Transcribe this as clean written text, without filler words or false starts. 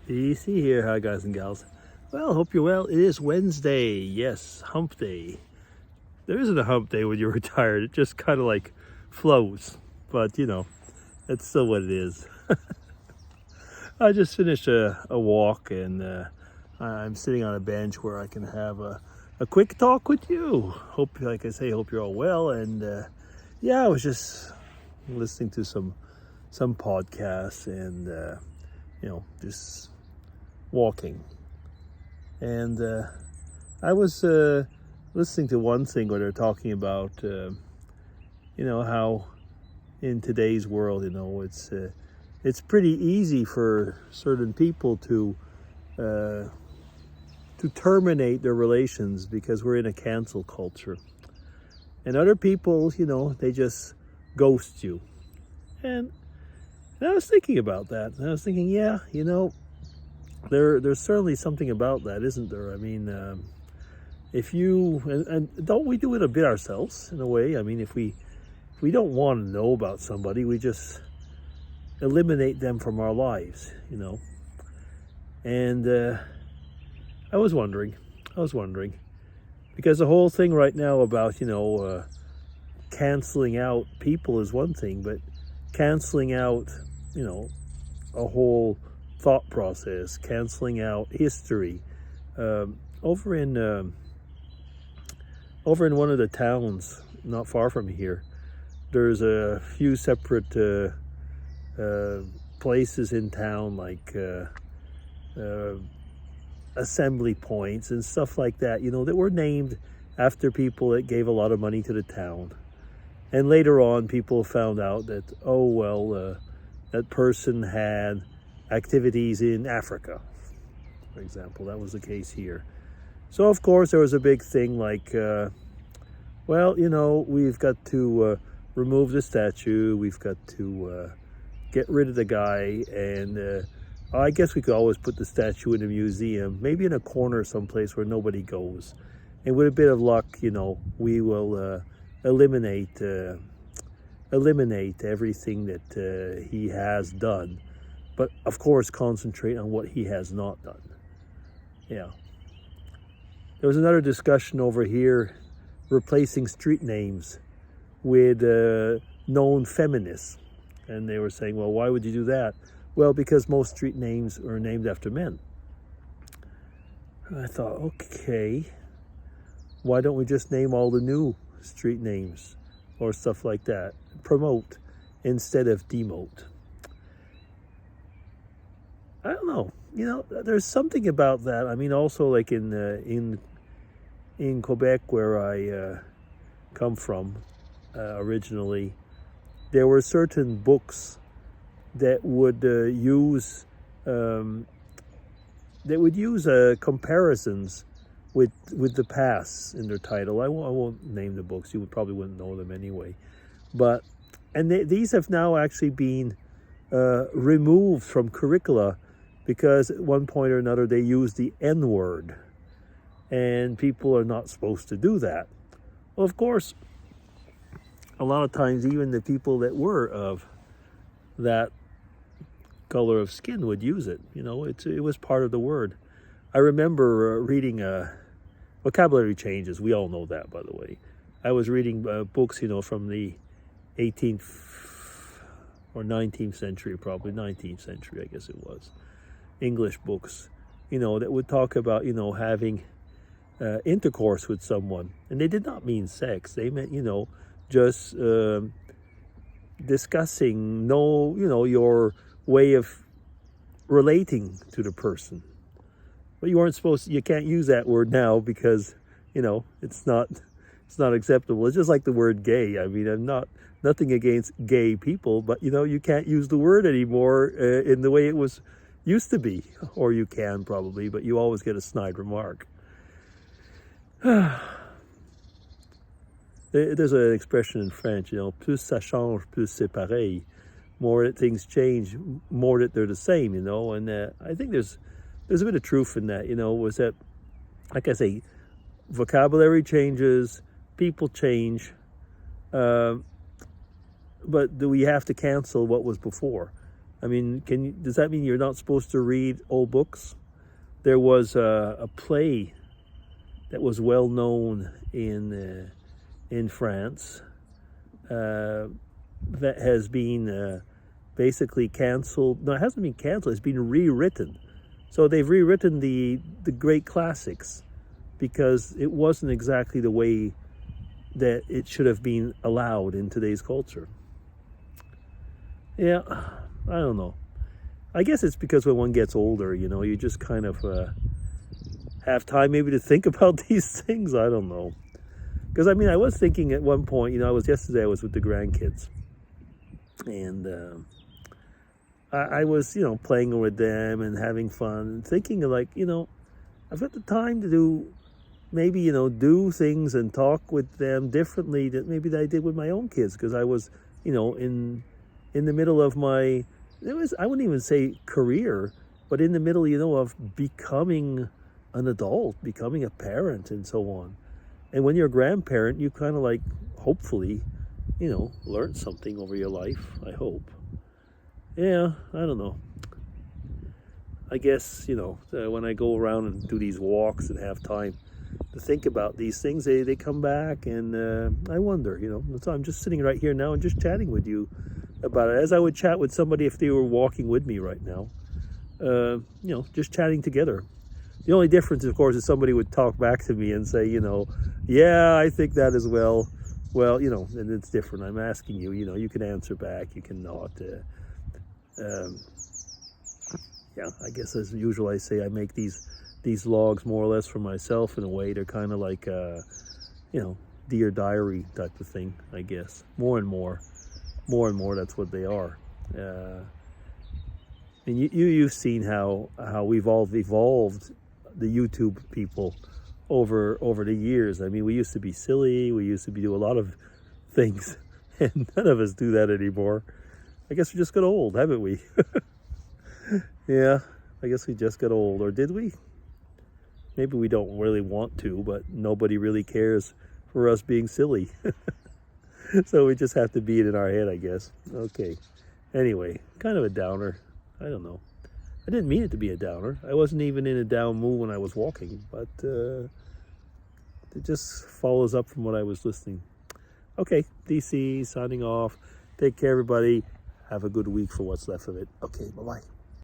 Easy here, hi guys and gals. Well, hope you're well. It is Wednesday. Yes, hump day. There isn't a hump day when you're retired. It just kind of like flows. But, it's still what it is. I just finished a walk and I'm sitting on a bench where I can have a quick talk with you. Hope, like I say, hope you're all well. And yeah, I was just listening to some podcasts and, just walking. And I was listening to one thing where they're talking about, how in today's world, it's pretty easy for certain people to terminate their relations because we're in a cancel culture. And other people, they just ghost you. And I was thinking about that. And I was thinking, yeah, there's certainly something about that, isn't there? I mean, if you and don't we do it a bit ourselves in a way? I mean, if we don't want to know about somebody, we just eliminate them from our lives, And I was wondering, because the whole thing right now about canceling out people is one thing, but canceling out a whole thought process, canceling out history. Over in one of the towns not far from here, there's a few separate places in town, like assembly points and stuff like that, that were named after people that gave a lot of money to the town. And later on, people found out that, that person had activities in Africa, for example. That was the case here. So, of course, there was a big thing like, we've got to remove the statue. We've got to get rid of the guy. And I guess we could always put the statue in a museum, maybe in a corner someplace where nobody goes. And with a bit of luck, we will eliminate everything that he has done. But, of course, concentrate on what he has not done. Yeah. There was another discussion over here replacing street names with known feminists. And they were saying, well, why would you do that? Well, because most street names are named after men. And I thought, okay, why don't we just name all the new street names or stuff like that? Promote instead of demote. I don't know. There's something about that. I mean, also like in Quebec, where I come from originally, there were certain books that would use comparisons with the past in their title. I won't name the books. You probably wouldn't know them anyway. But these have now actually been removed from curricula, because at one point or another they use the N-word, and people are not supposed to do that. Well, of course, a lot of times even the people that were of that color of skin would use it. It was part of the word. I remember reading vocabulary changes. We all know that, by the way. I was reading books, from the 18th or 19th century, probably 19th century, I guess it was. English books, that would talk about, having intercourse with someone. And they did not mean sex. They meant, just discussing, your way of relating to the person. But you can't use that word now because, it's not acceptable. It's just like the word gay. I mean, I'm nothing against gay people, but, you can't use the word anymore in the way it was used to be. Or you can probably, but you always get a snide remark. There's an expression in French, plus ça change, plus c'est pareil. More that things change, more that they're the same, and I think there's a bit of truth in that, was that, like I say, vocabulary changes, people change, but do we have to cancel what was before? I mean, does that mean you're not supposed to read old books? There was a play that was well known in France that has been basically canceled. No, it hasn't been canceled. It's been rewritten. So they've rewritten the great classics because it wasn't exactly the way that it should have been allowed in today's culture. Yeah, I don't know. I guess it's because when one gets older, you just kind of have time maybe to think about these things. I don't know. Because I mean, I was thinking at one point, yesterday I was with the grandkids, and I was, playing with them and having fun, and thinking of like, I've got the time to do maybe, do things and talk with them differently that maybe that I did with my own kids, because I was, in the middle of I wouldn't even say career, but in the middle, of becoming an adult, becoming a parent and so on. And when you're a grandparent, you kind of like, hopefully, learn something over your life, I hope. Yeah, I don't know. I guess, when I go around and do these walks and have time to think about these things, they come back, and I wonder, so I'm just sitting right here now and just chatting with you about it, as I would chat with somebody if they were walking with me right now, just chatting together. The only difference, of course, is somebody would talk back to me and say, yeah, I think that as well. Well, and it's different. I'm asking you, you can answer back, you can not. Yeah, I guess as usual, I say I make these logs more or less for myself in a way. They're kind of like, Dear Diary type of thing, I guess. More and more, that's what they are. And you've seen how we've all evolved, the YouTube people, over the years. I mean, we used to be silly. We used to do a lot of things, and none of us do that anymore. I guess we just got old, haven't we? Yeah, I guess we just got old. Or did we? Maybe we don't really want to, but nobody really cares for us being silly. So we just have to beat it in our head, I guess. Okay. Anyway, kind of a downer. I don't know. I didn't mean it to be a downer. I wasn't even in a down mood when I was walking, but it just follows up from what I was listening. Okay, DC signing off. Take care, everybody. Have a good week for what's left of it. Okay, bye-bye.